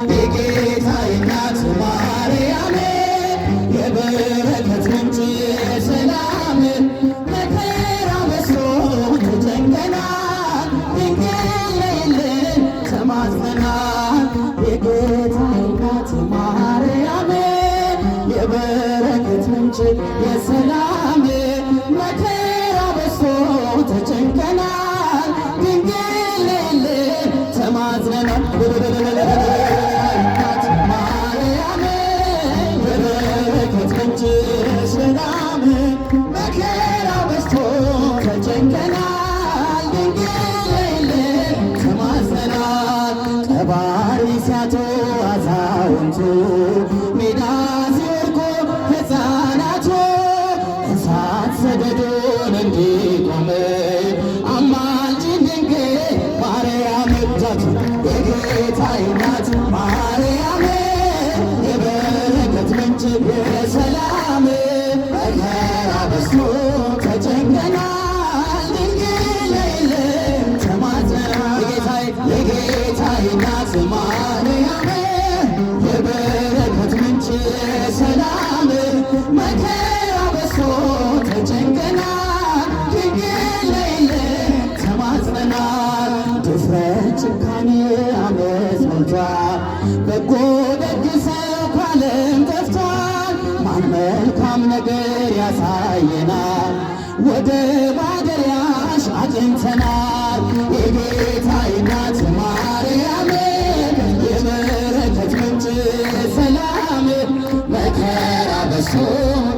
የጌታዬ እናት ማርያም የበረከት ምንጭ የሰላም መከራ በዝቶ ተጨንቀናል፣ ድንግል ነይልን ተማጽነናል። የጌታዬ እናት ማርያም የበረከት ምንጭ የሰላም መከራ በዝቶ ተጨንቀናል፣ ድንግል ነይልን ተማጽነናል። ሰላም መከራ በዝቶ ተጨንቀናል፣ ድንግል ተማጽነናል። ቀባሪ ሲያጡ አዛውንቱ ሜዳ ሲወድቁ ሕፃናቱ እሳት ሰደዱን እንዲቆም አማልጅን ድንግል ማርያም እጃቱ የጌታዬ እናት ማርያም የበረከት ምንጭ የሰላም መከራ በዝቶ ተጨንቀናል፣ ድንግል ነይልን ተማጽነናል። የጌታዬ እናት ማርያም የበረከት ምንጭ የሰላም መከራ በዝቶ ተጨንቀናል፣ ድንግል ነይልን ተማጽነናል። ድፍረት ጭካኔ አመፅ ሞልቷል፣ በጎ ደግ ሰው ከዓለም ጠፍቷል። ማን መልካም ነገር ያሳየናል፣ ወደ ማደሪያሽ አቅንተናል። የጌታዬ እናት ማርያም የበረከት ምንጭ ሰላም መከራ በዝቶ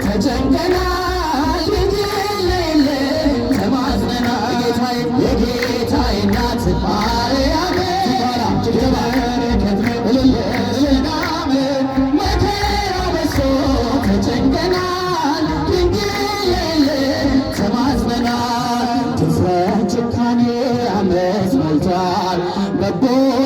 ተጨንቀናል፣ ድንግል ነይልን ተማጽነናል። የጌታዬ እናት ማርያም የበረከት ምንጭ ሰላም መከራ በዝቶ ተጨንቀናል፣ ድንግል ነይልን ተማጽነናል። ድፍረት ጭካኔ አመፅ ሞልቷል፣ በጎ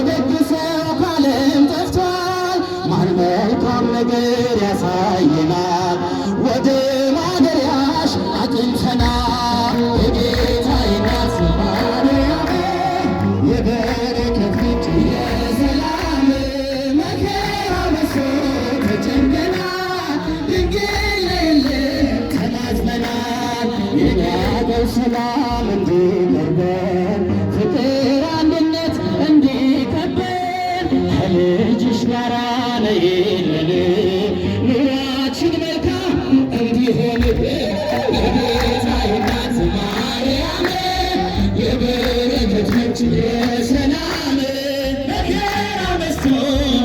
ደግ ሰው ከዓለም ጠፍቷል። ማን መልካም ነገር ያሳየናል፣ ወደ ማደሪያሽ አቅንተናል። የጌታዬ እናት ማርያም የበረከት ምንጭ የሰላም መከራ በዝቶ ተጨንቀናል፣ ድንግል ነይልን ተማጽነናል። የናገር ሰላም እንዲቀርበን ፍቅር አንድነት እንዲከበን ከልጅሽ ጋራ ነይልን ኑሯችን መልካም እንዲሆን የጌታዬ እናት ማርያም የበረከት ምንጭ የሰላም መከራ በዝቶ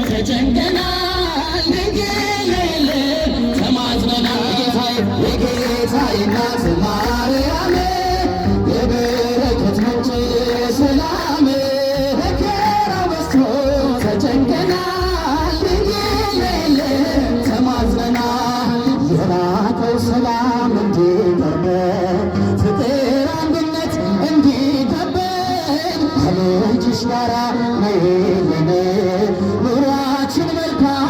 ተጨንቀናል፣ ድንግል ነይልን ተማጽነናል። የጌታዬ እናት ማርያም የበረከት ምንጭ የሰላም መከራ በዝቶ ተጨንቀናል፣ ድንግል ነይልን ተማጽነናል። የራቀው ሰላም እንዲቀርበን ፍቅር አንድነት እንዲከበን ከልጅሽ ጋራ ነይልን ኑሯችን መልካም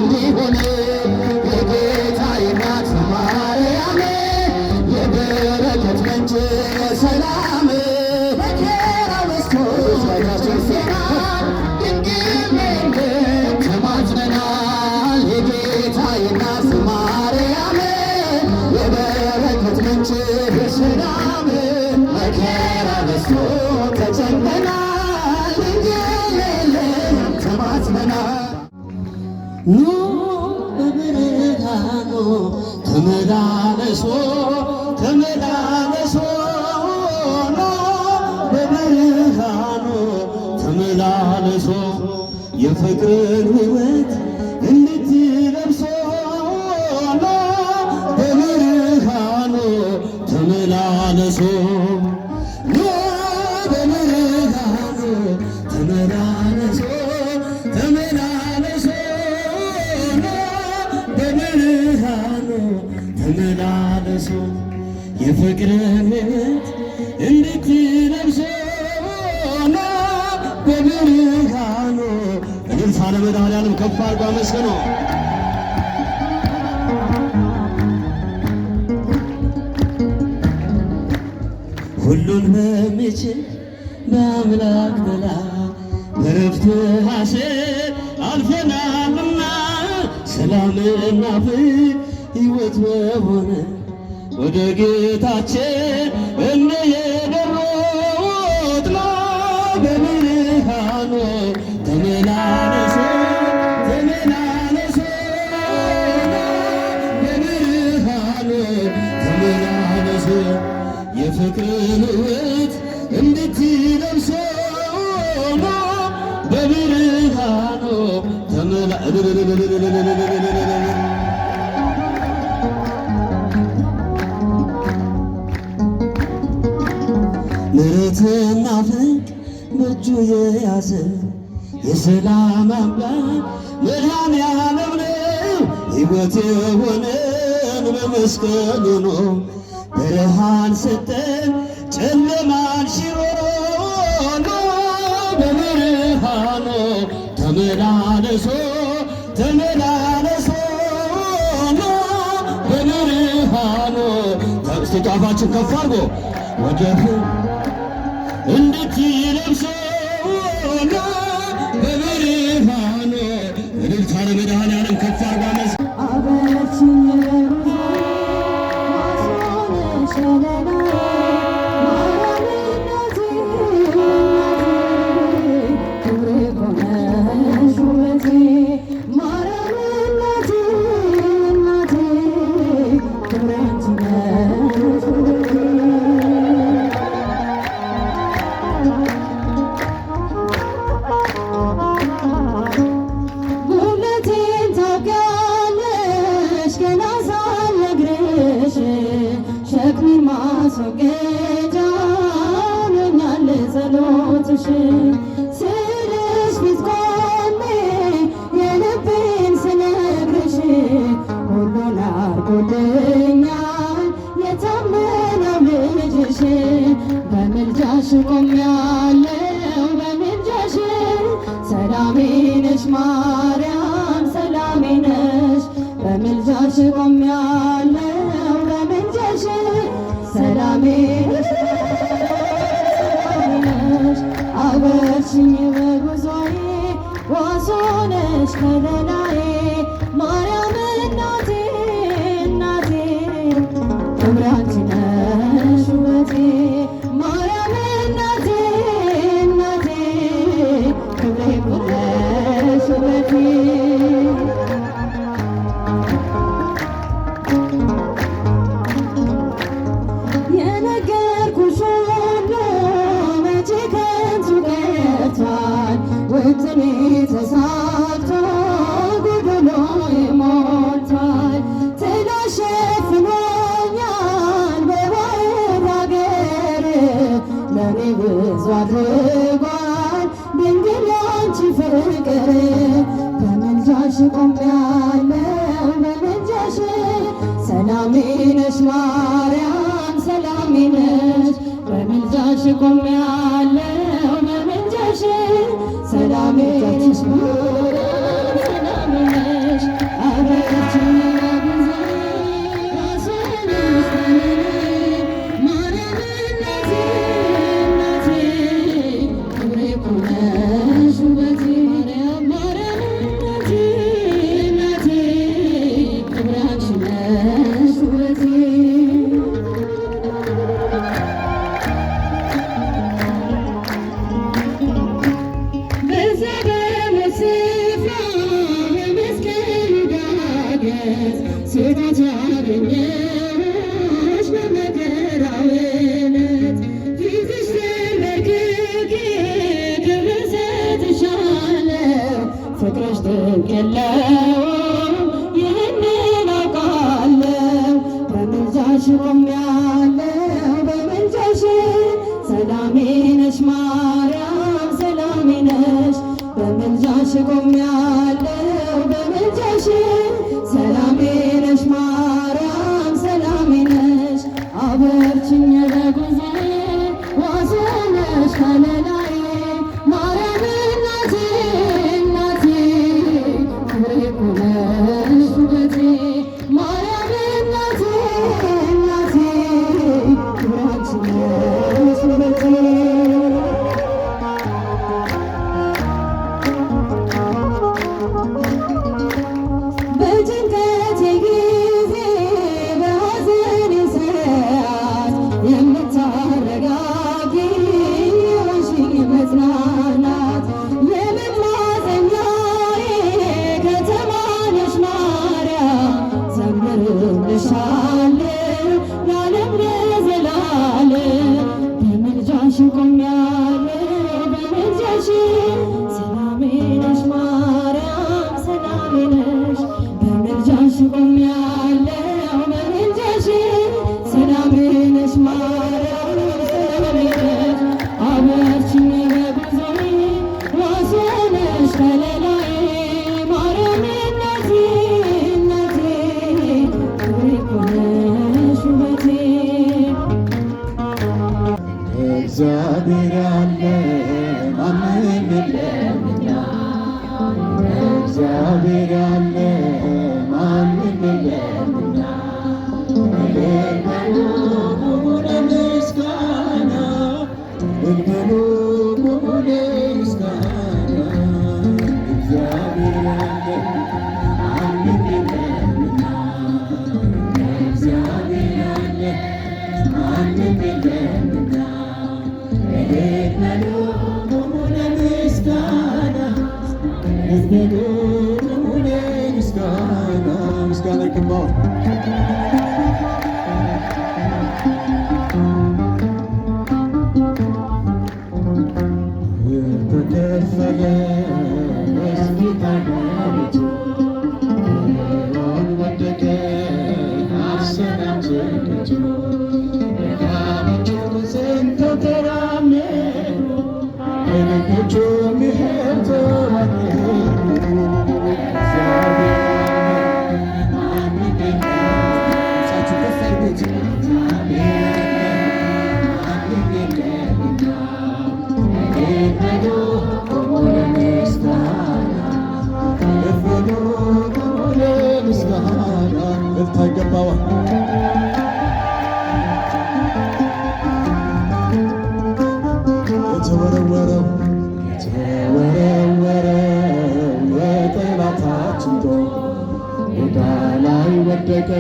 እንዲሆን የጌታዬ እናት ማርያም የበረከት ምንጭ ሰላም መከራ በዝቶ ተጨንቀናል፣ ድንግል ነይልን ተማጽነናል። የጌታዬ እናት ማርያም የበረከት ምንጭ ሰላም መከራ በዝቶ ተጨንቀናል፣ ድንግል ነይልን ተማጽነናል። ኑ በብርሃኑ ተመላለሱ ተመላለሱ ኑ በብርሃኑ ተመላለሱ የፍቅርን ሕይወት እንድትለብሱ ኑ በብርሃኑ ተመላለሱ ኑ በብርሃኑ ተመላለሱ ተመላለሱ ኑ በብርሃኑ ተመላለሱ የፍቅርን ሕይወት እንድትለብሱ ኑ በብርሃኑ እልልታ ለመድኃኔዓለም ከፍ አድርጎ አመስግኑ። ሁሉን በሚችል በአምላክ ጥላ በረፍት ሐሴት አልፈናልና ሰላምና ፍቅር ሕይወት በሆነ ወደ ጌታችን እንሄደን ሮጥና በብርሃኑ ተመላለሱ ተመላለሱ በብርሃኑ ተመላለሱ የፍቅርን ሕይወት እንድትለብሱ በብርሃኑ ምሕረትና ፍቅር በእጁ የያዘ የሰላም አምላክ መድኃኔዓለም ነው። ሕይወት የሆነን በመስቀሉ ነው። ብርሃን ሰጠን ጨለማን ሽሮ በብርሃኑ ተመላለሱ ተመላለሱ በብርሃኑ እስቲ ጫፋችን ከፍ አድርጎ ወደፊት እንድትለብሱ በብርሃኑ እልልታ ለመድኃኔዓለም ከፍ አድርጎ ሸክሜን ማስወገጃ ሆኖኛል ጸሎትሽ ስልሽ ፊት ቆሜ የልቤን ስነግርሽ ሁሉን አድርጎልኛል የታመነው ልጅሽ በምልጃሽ ቆሜያለሁ በምልጃሽ ሰላሜ ነሽ ማርያም ሰላሜ ነሽ በምልጃሽ ቆሜያለሁ ሰላሜ ነሽ አበርሽኝ በጉዞዬ ዋስ ሆነሽ ከለላዬ ማርያም እናቴ እናቴ ክብሬ አንቺ ነሽ ውበቴ ማርያም እናቴ እናቴ ክብሬ ነሽ ውበቴ ወጥኔ ተሳክቶ ጎደሎዬ ሞልቷል ጥላሽ ሸፍኖኛል በባዕድ አገር ለኔ ብዙ አድርጓል ድንግል ያንቺ ፍቅር በምልጃሽ ቆሜያለሁ በምልጃሽ ሰላሜ ነሽ ማርያም ሰላሜ ነሽ በምልጃሽ ቆሜያለሁ በምልጃሽ ሰላሜ ነሽ ማርያም ሰላሜ ነሽ አበርቺኝ ማርያም እናቴ እናቴ ክብሬ እኮ ነሽ ውበቴ ማርያም እናቴ እናቴ ክብሬ አንቺ ነሽ ውበቴ ስጦታ አገኘሽ በመከራው ዕለት ፊትሽ ተንበርክኬ ክብር ሰጥሻለሁ ፍቅርሽ ድንቅ የለውም ይህንን አውቃለሁ በምልጃሽ ቆሜያለሁ በምልጃሽ ሰላሜ ነሽ ማርያም ሰላሜ ነሽ በምልጃሽ ቆሜያለሁ በምልጃሽ ሰላሜ ነሽ ማርያም ሰላሜ ነሽ አበርቺኝ በጉዞዬ ዋስ ነሽ ከለላዬ ማርያም እናቴ እናቴ ክብሬ እኮ ነሽ ውበቴ ማርያም እናቴ እናቴ ክብሬ አንቺ ነሽ ውበቴ ያለ ማንም የለምና እግዚአብሔር ያለ ማንም የለምና እልል በሉ ቁሙ ለምስጋና እልል በሉ ቁሙ ለምስጋና ምስጋና ይገባዋል። ተከፈለ መስጊድ ቤቱ ወደቀ አሰናም ዝግቱ መድኃኒቱ ዘንተው ተራመዱ በልጆቹ ምሕረት ተባረኩ። የተወረወረው የጠላታችን ጦር ሜዳ ላይ ወደቀ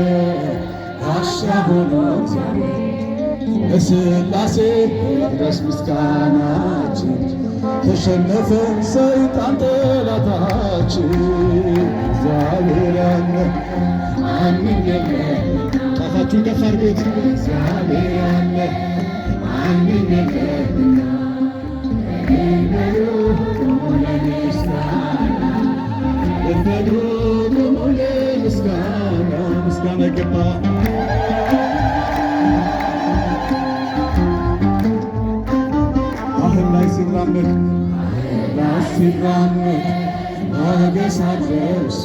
ጋሻ ሆኖ እግዚአብሔር ለሥላሴ ድረስ ምስጋናችን ተሸነፈ ሰይጣን ጠላታችን። እግዚአብሔር ያለ ማንም የለም። ጣፋችሁን ከፍ አድርጉት። እግዚአብሔር ያለ ማንም የለምና እልል በሉ ቁሙ ለምስጋና እልል በሉ ቁሙ ለምስጋና ምስጋና ይገባል። ሲራመድ ሞገስ አለብሶ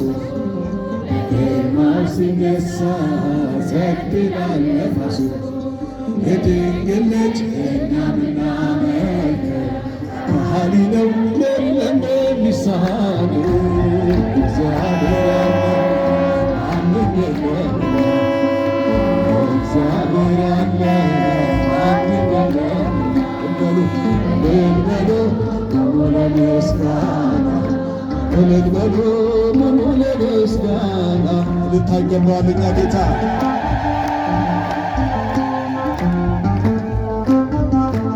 ግርማው ሲነሳ ጸጥ ይላል ነፋሱ። የድንግል ልጅ እኛ ምናመልከው መሐሪ ነው የለም የሚሳነው። እግዚአብሔር ያለ ማንም የለም። እግዚአብሔር ያለ ማንም የለም። እልል በሉ ቁሙ ለምስጋና እልል በሉ ቁሙ ለምስጋና ልታገባዋል እኛ ጌታ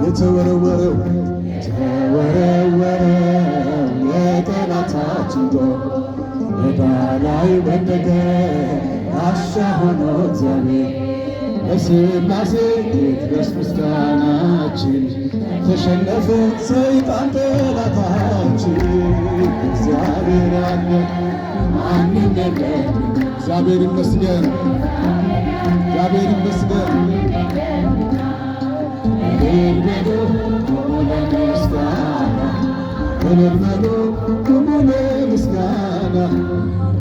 የተወረወረው የጠላታችን ጦር ሜዳ ላይ ወደቀ ጋሻ ሆኖ እግዚአብሔር ለሥላሴ ይድረስ ምስጋናችን ተሸነፈ ሰይጣን ጠላታችን። እግዚአብሔር ያለ ማንም የለም። እግዚአብሔር ይመስገን፣ እግዚአብሔር ይመስገን። እልል በሉ ቁሙ ለምስጋና እልል በሉ ቁሙ ለምስጋና